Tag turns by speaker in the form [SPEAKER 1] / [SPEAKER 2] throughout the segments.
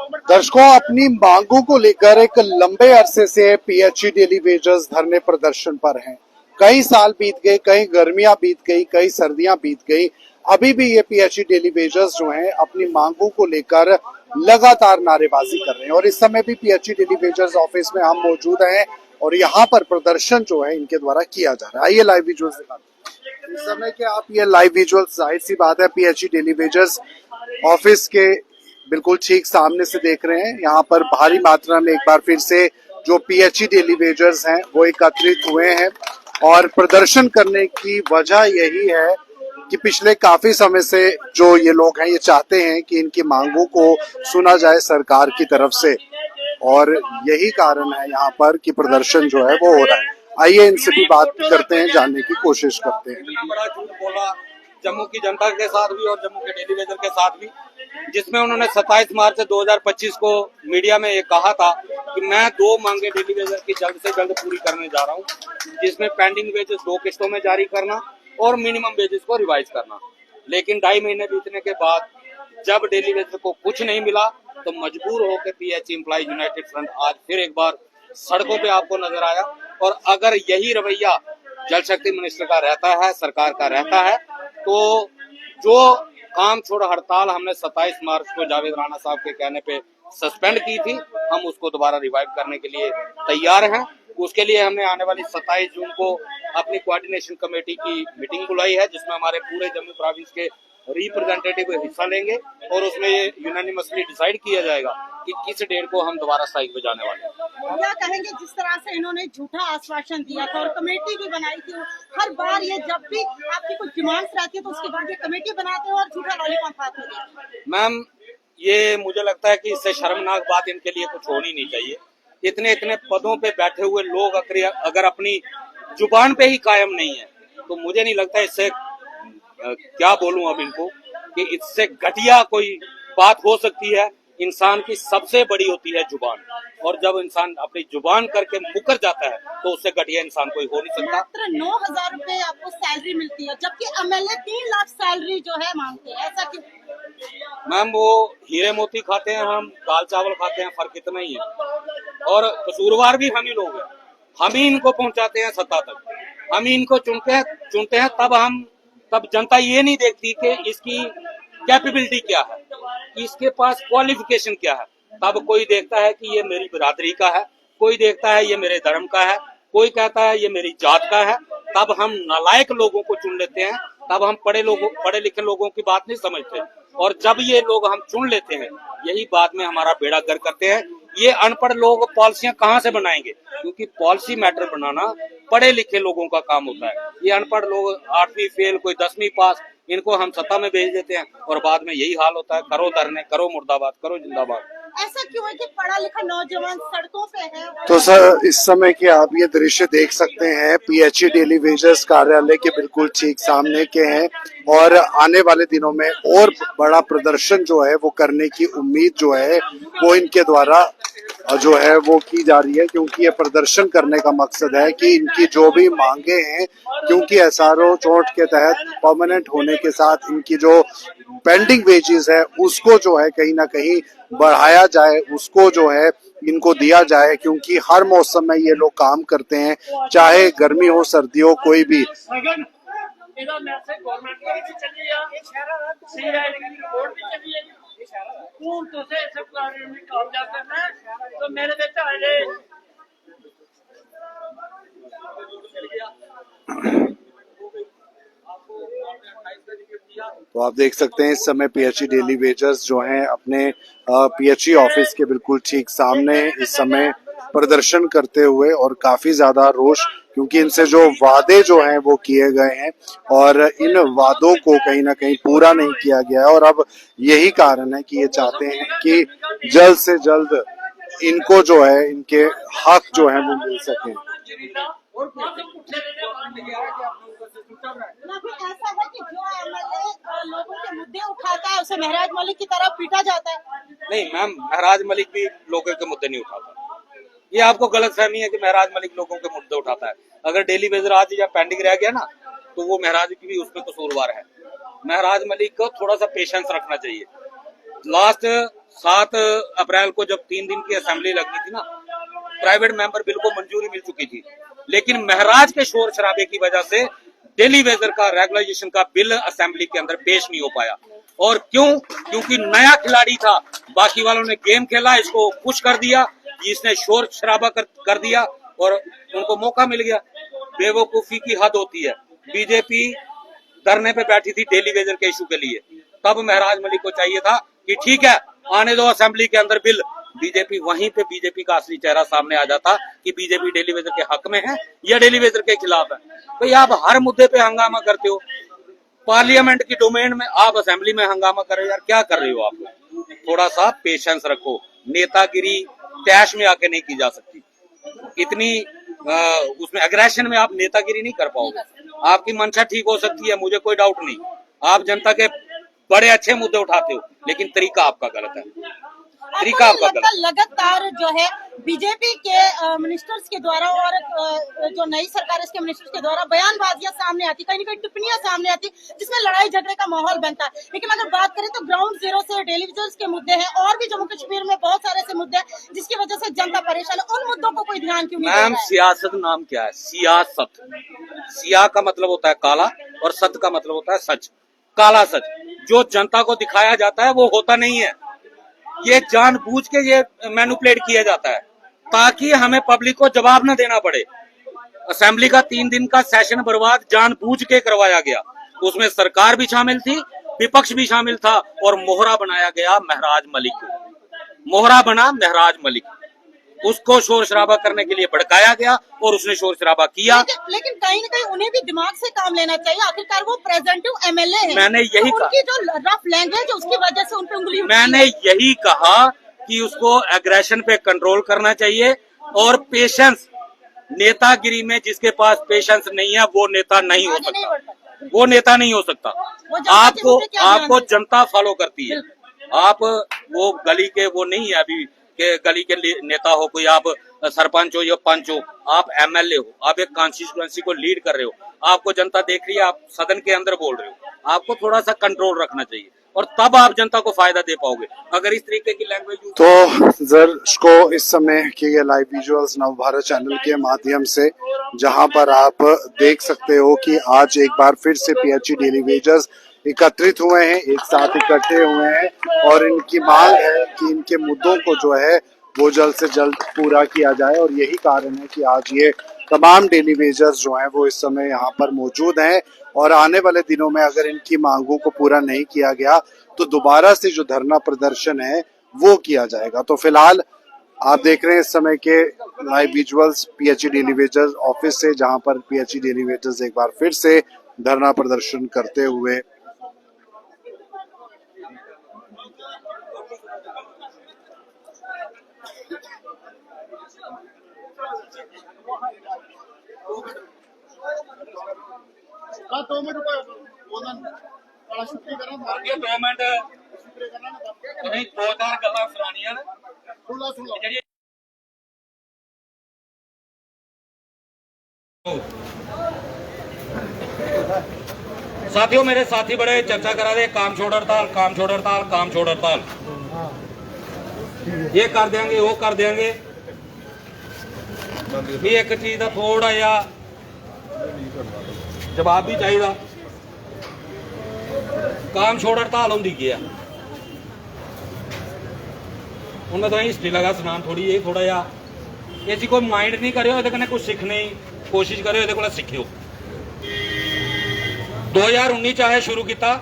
[SPEAKER 1] दर्शकों, अपनी मांगों को लेकर एक लंबे अरसे से पीएचई डेली वेजर्स धरने प्रदर्शन पर हैं। कई साल बीत गए, कई गर्मियां बीत गई, कई सर्दियां बीत गई, अभी भी ये पीएचई डेली वेजर्स जो हैं अपनी मांगों को लेकर लगातार नारेबाजी कर रहे हैं। और इस समय भी पीएचई डेली वेजर्स ऑफिस में हम मौजूद हैं और यहाँ पर प्रदर्शन जो है इनके द्वारा किया जा रहा है। आइए लाइव विजुअल्स दिखाते हैं। इस समय के आप ये लाइव विजुअल्स, जाहिर सी बात है, पीएचई डेली वेजर्स ऑफिस के बिल्कुल ठीक सामने से देख रहे हैं। यहाँ पर भारी मात्रा में एक बार फिर से जो पीएचई डेली वेजर्स हैं वो एकत्रित हुए हैं और प्रदर्शन करने की वजह यही है कि पिछले काफी समय से जो ये लोग हैं ये चाहते हैं कि इनकी मांगों को सुना जाए सरकार की तरफ से, और यही कारण है यहाँ पर कि प्रदर्शन जो है वो हो रहा है। आइए इनसे भी बात करते हैं, जानने की कोशिश करते हैं।
[SPEAKER 2] इतना बड़ा झूठ बोला जम्मू की जनता के साथ भी और जम्मू के डेली वेजर के साथ भी, जिसमें उन्होंने 27 मार्च 2025 को मीडिया में ये कहा था कि मैं 2 मांगे डेली वेजर की जल्द से जल्द पूरी करने जा रहा हूँ, जिसमें पेंडिंग वेजेस 2 किस्तों में जारी करना और मिनिमम वेजेस को रिवाइज करना। लेकिन 2.5 महीने बीतने के बाद जब डेली वेजर को कुछ नहीं मिला तो मजबूर होकर पीएचई एम्प्लॉइज यूनाइटेड फ्रंट आज फिर एक बार सड़कों पे आपको नजर आया। और अगर यही रवैया जल शक्ति मिनिस्टर का रहता है, सरकार का रहता है, तो जो काम छोड़ हड़ताल हमने 27 मार्च को जावेद राणा साहब के कहने पे सस्पेंड की थी, हम उसको दोबारा रिवाइव करने के लिए तैयार हैं। उसके लिए हमने आने वाली 27 जून को अपनी कोऑर्डिनेशन कमेटी की मीटिंग बुलाई है, जिसमें हमारे पूरे जम्मू प्रोविंस के रिप्रेजेंटेटिव हिस्सा लेंगे और उसमें ये यूनानिमसली डिसाइड किया जाएगा कि किस डेट को हम दोबारा स्ट्राइक पे जाने वाले हैं।
[SPEAKER 3] क्या कहेंगे, जिस तरह से इन्होंने झूठा आश्वासन दिया था और कमेटी भी बनाई थी, हर बार ये जब भी आपकी कुछ डिमांड्स रहती है तो उसके बाद ये कमेटी बनाते हो और झूठा लॉलीपॉप खाते हैं।
[SPEAKER 2] मैम, ये मुझे लगता है कि इससे शर्मनाक बात इनके लिए कुछ होनी नहीं चाहिए। इतने इतने पदों पे बैठे हुए लोग अगर अपनी जुबान पे ही कायम नहीं है तो मुझे नहीं लगता इससे क्या बोलूं अब इनको कि इससे घटिया कोई बात हो सकती है। इंसान की सबसे बड़ी होती है जुबान, और जब इंसान अपनी जुबान करके मुकर जाता है तो उससे घटिया इंसान कोई हो नहीं सकता।
[SPEAKER 3] मात्र 9,000 रुपए आपको सैलरी मिलती है, जबकि एमएलए 3 लाख सैलरी जो है मांगते हैं, ऐसा क्यों?
[SPEAKER 2] मैम, वो हीरे मोती खाते हैं, हम दाल चावल खाते हैं, फर्क इतना ही है। और कसूरवार भी हम ही लोग हैं, हम ही इनको पहुंचाते हैं सत्ता तक, हम ही इनको चुनते हैं। तब जनता ये नहीं देखती कि इसकी कैपेबिलिटी क्या है, इसके पास क्वालिफिकेशन क्या है। तब कोई देखता है कि ये मेरी बिरादरी का है, कोई देखता है ये मेरे धर्म का है, कोई कहता है ये मेरी जात का है। तब हम नालायक लोगों को चुन लेते हैं, तब हम पढ़े लिखे लोगों की बात नहीं समझते। और जब ये लोग हम चुन लेते हैं, यही बाद में हमारा बेड़ा गर्क करते हैं। ये अनपढ़ लोग पॉलिसियां कहाँ से बनाएंगे, क्योंकि पॉलिसी मैटर बनाना पढ़े लिखे लोगों का काम होता है। ये अनपढ़ लोग 8वीं फेल, कोई 10वीं पास, इनको हम सत्ता में भेज देते हैं और बाद में यही हाल होता है, करो धरने, करो मुर्दाबाद, करो जिंदाबाद।
[SPEAKER 3] ऐसा क्यों है कि पढ़ा लिखा नौजवान सड़कों पे है?
[SPEAKER 1] तो सर, इस समय के आप ये दृश्य देख सकते हैं, पीएचई डेली वेजर्स कार्यालय के बिल्कुल ठीक सामने के हैं और आने वाले दिनों में और बड़ा प्रदर्शन जो है वो करने की उम्मीद जो है वो इनके द्वारा जो है वो की जा रही है, क्योंकि ये प्रदर्शन करने का मकसद है कि इनकी जो भी मांगे हैं, क्योंकि एसआरओ चोट के तहत परमानेंट होने के साथ इनकी जो पेंडिंग वेजेस है उसको जो है कहीं ना कहीं बढ़ाया जाए, उसको जो है इनको दिया जाए, क्योंकि हर मौसम में ये लोग काम करते हैं, चाहे गर्मी हो सर्दी हो, कोई भी। तो आप देख सकते हैं इस समय पीएचई डेली वेजर्स जो हैं अपने पीएचई ऑफिस के बिल्कुल ठीक सामने इस समय प्रदर्शन करते हुए, और काफी ज्यादा रोष, क्योंकि इनसे जो वादे जो हैं वो किए गए हैं और इन वादों को कहीं ना कहीं पूरा नहीं किया गया है। और अब यही कारण है कि ये चाहते हैं कि जल्द से जल्द इनको जो है इनके हक जो है वो मिल सके।
[SPEAKER 3] ऐसा है कि जो एमएलए लोगों के मुद्दे उठाता है उसे महराज मलिक की तरह पीटा जाता है।
[SPEAKER 2] नहीं मैम, महराज मलिक भी लोगों के मुद्दे नहीं उठाता। ये आपको गलतफहमी है कि महराज मलिक लोगों के मुद्दे उठाता है। अगर डेली वेजर आज या पेंडिंग रह गया ना तो वो महराज की भी उसमें कसूरवार है। महराज मलिक को थोड़ा सा पेशेंस रखना चाहिए। लास्ट 7 अप्रैल को जब 3 दिन की असेंबली लगनी थी ना, प्राइवेट मेंबर बिल को मंजूरी मिल चुकी थी, लेकिन महराज के शोर शराबे की वजह से डेली वेजर का रेगुलाइजेशन का बिल असेंबली के अंदर पेश नहीं हो पाया। और क्यों? क्योंकि नया खिलाड़ी था, बाकी वालों ने गेम खेला, इसको पुश कर दिया, इसने शोर शराबा कर दिया और उनको मौका मिल गया। बेवकूफी की हद होती है। बीजेपी धरने पे बैठी थी डेली वेजर के इशू के लिए, तब महराज मलिक को चाहिए था कि ठीक है आने दो असेंबली के अंदर बिल। बीजेपी वहीं पे बीजेपी का असली चेहरा सामने आ जाता कि बीजेपी डेली वेजर के हक में है या डेली वेजर के खिलाफ है। भाई आप हर मुद्दे पे हंगामा करते हो, पार्लियामेंट की डोमेन में आप असेंबली में हंगामा कर रहे हो। यार क्या कर रहे हो आप? थोड़ा सा पेशेंस रखो। नेतागिरी तैश में आके नहीं की जा सकती। इतनी उसमें एग्रेशन में आप नेतागिरी नहीं कर पाओगे। आपकी मंशा ठीक हो सकती है, मुझे कोई डाउट नहीं, आप जनता के बड़े अच्छे मुद्दे उठाते हो, लेकिन तरीका आपका गलत है। तरीका आपका गलत।
[SPEAKER 3] लगातार जो है बीजेपी के मिनिस्टर्स के द्वारा और जो नई सरकार है इसके मिनिस्टर्स के द्वारा बयानबाजियां सामने आती, कहीं ना कहीं टिप्पणियां सामने आती, जिसमें लड़ाई झगड़े का माहौल बनता है। लेकिन अगर बात करें तो ग्राउंड जीरो से टेलीविजन के मुद्दे हैं और भी जम्मू कश्मीर में बहुत सारे ऐसे मुद्दे हैं जिसकी वजह से जनता परेशान है। उन मुद्दों को कोई ध्यान क्यों नहीं दे रहा है?
[SPEAKER 2] सियासत नाम क्या है? सियासत। सिया का मतलब होता है काला और सत का मतलब होता है सच। काला सच जो जनता को दिखाया जाता है वो होता नहीं है। ये जानबूझ के ये मैनिपुलेट किया जाता है ताकि हमें पब्लिक को जवाब न देना पड़े। असेंबली का 3 दिन का सेशन बर्बाद जानबूझ के करवाया गया। उसमें सरकार भी शामिल थी, विपक्ष भी शामिल था और मोहरा बनाया गया महराज मलिक को। मोहरा बना महराज मलिक, उसको शोर शराबा करने के लिए भड़काया गया और उसने शोर शराबा किया।
[SPEAKER 3] लेकिन कहीं ना कहीं उन्हें भी दिमाग से काम लेना चाहिए। आखिरकार वो प्रेजेंटिव एमएलए हैं।
[SPEAKER 2] मैंने यही कहा,
[SPEAKER 3] उनकी जो रफ लैंग्वेज है उसकी वजह से उन पे उंगली उठती है।
[SPEAKER 2] मैंने यही कहा कि उसको एग्रेशन पे कंट्रोल करना चाहिए और पेशेंस। नेतागिरी में जिसके पास पेशेंस नहीं है वो नेता नहीं हो सकता। वो नेता नहीं हो सकता। आपको जनता फॉलो करती है। आप वो गली के वो नहीं है अभी के गली के नेता हो, कोई आप सरपंच हो या पंच हो, आप एमएलए हो, आप एक कॉन्स्टिट्यूएंसी को लीड कर रहे हो, आपको जनता देख रही है, आप सदन के अंदर बोल रहे हो। आपको थोड़ा सा कंट्रोल रखना चाहिए और तब आप जनता को फायदा दे पाओगे। अगर इस तरीके की लैंग्वेज
[SPEAKER 1] तो दर्शकों इस समय के ये लाइव विजुअल्स नवभारत चैनल के माध्यम से जहां पर आप देख सकते हो कि आज एक बार फिर से पीएचई डेली वेजर्स एकत्रित हुए हैं, एक साथ इकट्ठे हुए हैं और इनकी मांग है कि इनके मुद्दों को जो है वो जल्द से जल्द पूरा किया जाए। और यही कारण है कि आज ये तमाम डेली वेजर्स जो हैं वो इस समय यहाँ पर मौजूद हैं और आने वाले दिनों में अगर इनकी मांगों को पूरा नहीं किया गया तो दोबारा से जो धरना प्रदर्शन है वो किया जाएगा। तो फिलहाल आप देख रहे हैं इस समय के live visuals PHE daily wagers office से, जहां पर पीएचई डेली वेजर्स एक बार फिर से धरना प्रदर्शन करते हुए
[SPEAKER 2] पेमेंट नहीं 2-4 गल्लां सुनानियां ने। साथियों मेरे साथी बड़े चर्चा करा रहे काम छोड़ हड़ताल, काम छोड़ हड़ताल, काम छोड़ हड़ताल, ये कर देंगे वो कर देंगे। भी एक चीज का थोड़ा या जवाब भी चाहिए। काम छोड़ हड़ताल होंगी क्या? उनमें तो हिस्ट्री लगा सुनान थोड़ी ये थोड़ा या ये कोई माइंड नहीं करो, ये कुछ सीखने की कोशिश करो, ये को सीखियो। 2019 चाहे शुरू किया,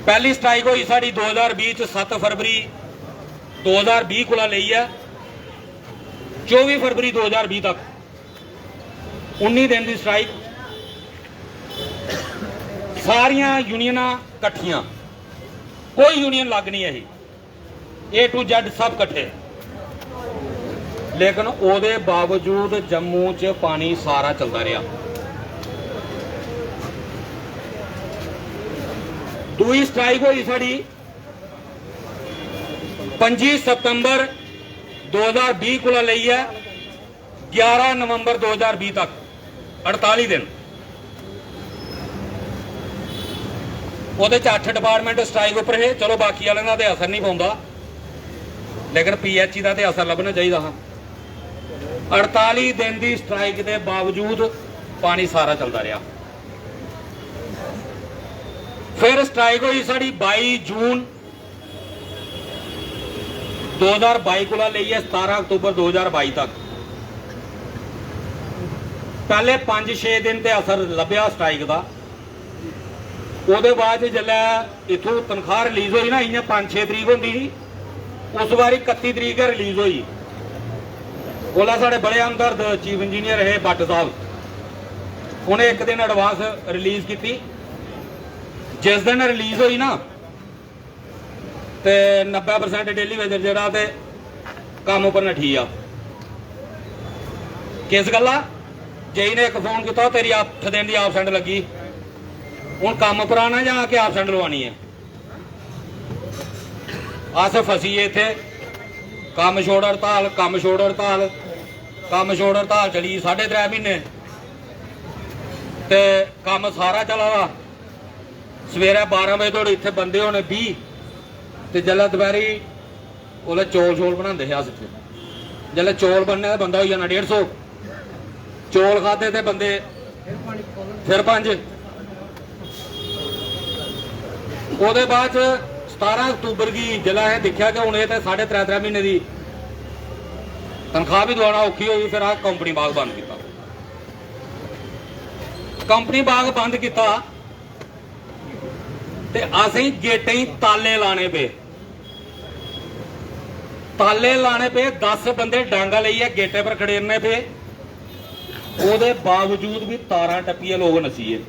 [SPEAKER 2] पहली स्ट्राइक हुई साड़ी 2020 7 फरवरी 2020 को ली है 24 फरवरी 2020 तक 19 दिन की स्ट्राइक। सारिया यूनियन कट्ठियां, कोई यूनियन लग नहीं है, A to Z सब कट्ठे। लेकिन ओदे बावजूद जम्मू च पानी सारा चलता रहा। दूई स्ट्राइक हुई साड़ी 25 सितंबर 2020 को ली है 11 नवंबर 2020 तक 48 दिन। ਉਹਦੇ 'ਚ 8 ਡਿਪਾਰਟਮੈਂਟ ਸਟ੍ਰਾਈਕ ਉੱਪਰ ਹੈ। ਚਲੋ ਬਾਕੀ ਵਾਲਿਆਂ ਦਾ ਤੇ ਅਸਰ ਨਹੀਂ ਪਾਉਂਦਾ, ਲੇਕਿਨ PHE ਦਾ ਤੇ ਅਸਰ ਲੱਭਣਾ ਚਾਹੀਦਾ ਹਾਂ। 48 ਦਿਨ ਦੀ ਸਟ੍ਰਾਈਕ ਦੇ ਬਾਵਜੂਦ ਪਾਣੀ ਸਾਰਾ ਚੱਲਦਾ ਰਿਹਾ। ਫਿਰ ਸਟ੍ਰਾਈਕ ਹੋਈ ਸਾਡੀ 22 ਜੂਨ 2022 ਕੋਲ ਲਈ ਹੈ 17 ਅਕਤੂਬਰ 2022 ਤੱਕ। ਪਹਿਲੇ 5-6 ਦਿਨ ਤੇ ਅਸਰ ਲੱਭਿਆ ਸਟ੍ਰਾਈਕ ਦਾ। ਉਹਦੇ ਬਾਅਦ ਜਿੱਲੇ ਇਥੋਂ ਤਨਖਾਹ ਰਿਲੀਜ਼ ਹੋਈ ਨਾ, ਇਆਂ 5-6 ਤਰੀਕ ਹੁੰਦੀ ਸੀ, ਉਸ ਵਾਰੀ 31 ਤਰੀਕ ਰਿਲੀਜ਼ ਹੋਈ। ਉਹਲਾ ਸਾਡੇ ਬੜੇ ਹਮਦਰਦ ਚੀਫ ਇੰਜੀਨੀਅਰ ਹੈ ਭੱਟ ਸਾਹਿਬ, ਉਹਨੇ ਇੱਕ ਦਿਨ ਐਡਵਾਂਸ ਰਿਲੀਜ਼ ਕੀਤੀ। ਜਿਸ ਦਿਨ ਰਿਲੀਜ਼ ਹੋਈ ਨਾ ਤੇ 90% ਡੇਲੀ ਵੇਜਰ ਜਿਹੜਾ ਤੇ ਕੰਮ ਉੱਪਰ ਨਠੀ ਆ। ਕਿਸ ਗੱਲਾਂ ਜਈ ਨੇ ਇੱਕ ਫੋਨ ਕੀਤਾ, ਤੇਰੀ 8 ਦਿਨ ਦੀ ਆਬਸੈਂਟ ਲੱਗੀ, ਹੁਣ ਕੰਮ ਉੱਪਰ ਆਣਾ ਜਾਂ ਆ ਕੇ ਆਬਸੈਂਟ ਲਵਾਉਣੀ ਹੈ। ਆਸ ਫਸੀਏ ਇੱਥੇ, ਕੰਮ ਛੋੜ ਹੜਤਾਲ, ਕੰਮ ਛੋੜ ਹੜਤਾਲ, ਕੰਮ ਛੋੜ ਹੜਤਾਲ ਚਲੀ 3.5 ਮਹੀਨੇ ਤੇ ਕੰਮ ਸਾਰਾ ਚਲਾ ਵਾ। ਸਵੇਰੇ 12 ਵਜੇ ਤੋਂ ਇੱਥੇ ਬੰਦੇ ਹੋਣੇ 20 ਤੇ ਜਲਾ ਦੁਪਹਿਰੀ ਉਹਲੇ ਚੌਲ ਬਣਾਉਂਦੇ ਸੀ। ਅਸ ਇੱਥੇ ਜਲੇ ਚੌਲ ਬਣਨੇ ਦਾ ਬੰਦਾ ਹੋਈ ਜਾਣਾ 150, ਚੌਲ ਖਾਦੇ ਤੇ ਬੰਦੇ ਫਿਰ 5। ਉਹਦੇ ਬਾਅਦ 17 ਅਕਤੂਬਰ ਕੀ ਜਲਾ ਇਹ ਦੇਖਿਆ ਕਿ ਹੁਣ ਇਹ ਤੇ 3.5 ਮਹੀਨੇ ਦੀ ਤਨਖਾਹ ਵੀ ਦਵਾਉਣਾ ਔਖੀ ਹੋਈ। ਫਿਰ ਆ ਕੰਪਨੀ ਬਾਗ ਬੰਦ ਕੀਤਾ। ਕੰਪਨੀ ਬਾਗ ਬੰਦ ਕੀਤਾ ਤੇ ਅਸੀਂ ਗੇਟਾਂ ਹੀ ਤਾਲੇ ਲਾਣੇ ਪਏ। ਤਾਲੇ ਲਾਣੇ ਪਏ, 10 ਬੰਦੇ ਡਾਂਗਾ ਲਈਏ ਗੇਟੇ ਪਰ ਖੜੇਰਨੇ ਪਏ। ਉਹਦੇ ਬਾਵਜੂਦ ਵੀ ਤਾਰਾਂ ਟੱਪੀਏ ਲੋਕ ਨਸੀਏ।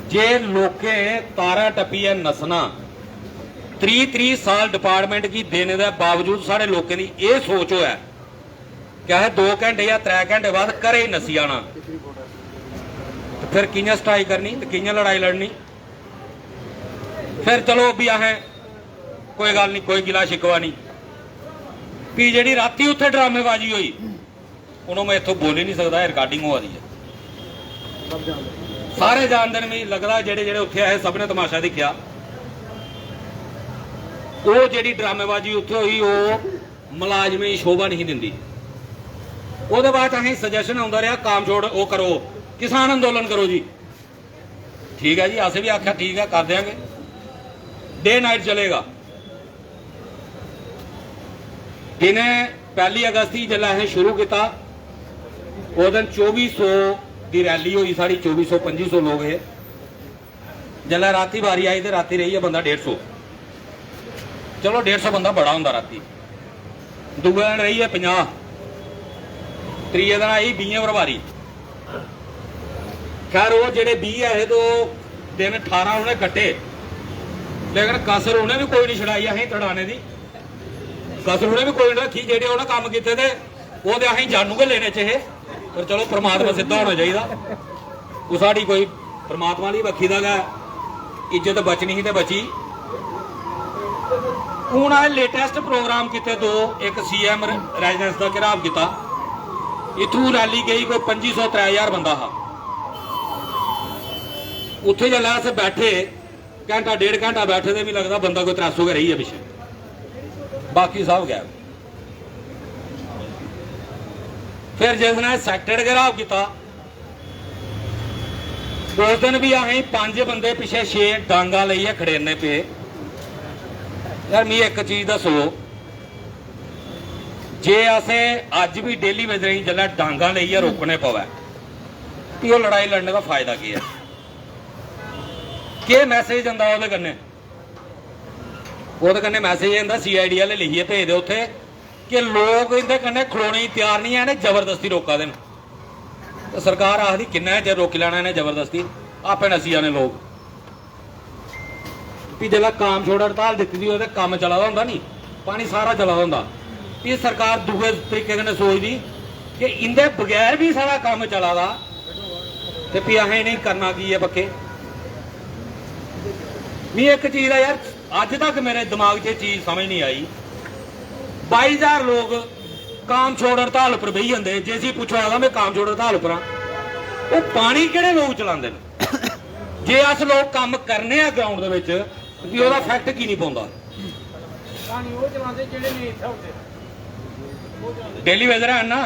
[SPEAKER 2] ਜੇ ਲੋਕੇ ਤਾਰਾਂ ਟੱਪੀਏ ਨਸਣਾ 30 ਸਾल डिपार्टमेंट की देने के बावजूद साढ़े लोगों की यह सोच होया क्या है 2 घंटे या 3 घंटे बाद घरे ही नसी आना। तो फिर कियां स्ट्राइक करनी, तो कियां लड़ाई लड़नी। फिर चलो भी आहें कोई गल नहीं, कोई गिला शिकवा नहीं कि जी राती उत्थे ड्रामेबाजी हुई उन्होंने मैं इतों बोल ही नहीं सकता, रिकॉर्डिंग हो रही है, सारे जानते हैं। मैं लगता जेडे जेडे उत्थे आए सब ने तमाशा दिखा। वो जी ड्रामेबाजी उत्थे हुई वो मुलाजमें शोभा नहीं दिंदी। ਉਹਦੇ ਬਾਅਦ ਅਸੀਂ ਸੁਜੈਸ਼ਨ ਆਉਂਦਾ ਰਿਹਾ काम छोड़ वो करो, किसान अंदोलन करो जी। ठीक है जी, असें भी आख्या ठीक है कर देंगे, डे नाइट चलेगा। इन्हें 1 अगस्त ही जल्द असें शुरू किया, उस दिन 2400 की रैली हुई साड़ी, 2400-2500 लोग है। जल्द राती बारी आई तो राती रही है बंदा 150। चलो 150 बंदा बड़ा होंगे राती। दूए दिन रही है 50, त्रीए दिन आई 20 प्रभारी। खैर वो जेडे 20 है तो दिन 18 उन्हें कट्टे, लेकिन कसर उन्हें भी कोई नहीं छड़ाई अं तड़ाने की। कसर उन्हें भी कोई नहीं रखी, जेडे उन्हें काम किए थे वो तो अं जानू के लेने चाहिए। पर चलो परमात्मा सिद्धा होना चाहिए। वो साड़ी कोई परमात्मा की बखी का इज्जत बचनी ही तो बची। हूँ आए लेटेस्ट प्रोग्राम किते दो, एक CM रेजिडेंस का घेराव किया। इथों रैली गई कोई 2500-3000 बंदा हा। उत्थे जल्द अस बैठे घंटा 1.5 घंटा बैठे तो भी लगता बंदा कोई 300 के रही है पिछे, बाकी सब गए। फिर जिस दिन सैक्टर्ड घेराव किया उस दिन भी अं 5 बंदे पिछे 6 डांगा लईए खड़ेरने पे। यार मैं एक चीज दसो, जे असें अज भी डेली वेजर जल्द डांगा लईए रोकने पवे कि वो लड़ाई लड़ने का फायदा की है? के मैसेज आंदा ओहदे कन्नै? ओहदे कन्नै मैसेज आंदा CID वाले लिखिए भेज दे उत्थे कि लोग इहदे कन्नै खड़ोने गी तैयार नहीं है, जबरदस्ती रोका देन। तो सरकार आखदी किन्ना चिर रोकी लैना इन्हें जबरदस्ती, आपे नसी जाने लोग। भी जिसलै काम छोड़ हड़ताल दी दी ओहदे काम चला दा हुंदा नहीं, पानी सारा चला दा हुंदा। भी सरकार दूए तरीके कन्नै सोचदी कि इंदे बगैर भी सारा काम चला दा ते भी असें नहीं करना की है पक्के। मी एक चीज है यार, अज तक मेरे दिमाग च चीज समझ नहीं आई। 22,000 लोग काम छोड़ हड़ताल पर बही जाते, जे असीं पुछो आगा मैं काम छोड़ हड़ताल पर वो पानी किहड़े लोग चलाते हैं? ਜੇ ਅਸ ਲੋਕ ਕੰਮ ਕਰਨੇ ਆ ਗਰਾਊਂਡ ਦੇ ਵਿੱਚ ਵੀ ਉਹਦਾ ਫੈਕਟ ਕੀ ਨਹੀਂ ਪਾਉਂਦਾ। ਡੇਲੀ ਵੇਜਰ ਹੈ ਨਾ,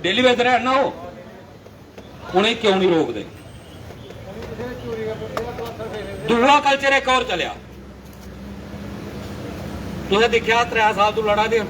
[SPEAKER 2] ਡੇਲੀ ਵੇਜਰ ਹੈ ਨਾ, ਉਹ ਉਹਨੇ ਕਿਉਂ ਨਹੀਂ ਰੋਕਦੇ। ਦੂਆ ਕਲਚਰ ਇੱਕ ਹੋਰ ਚੱਲਿਆ, ਤੁਸੀਂ ਦੇਖਿਆ 3 ਸਾਲ ਤੋਂ ਲੜਾ ਦੇ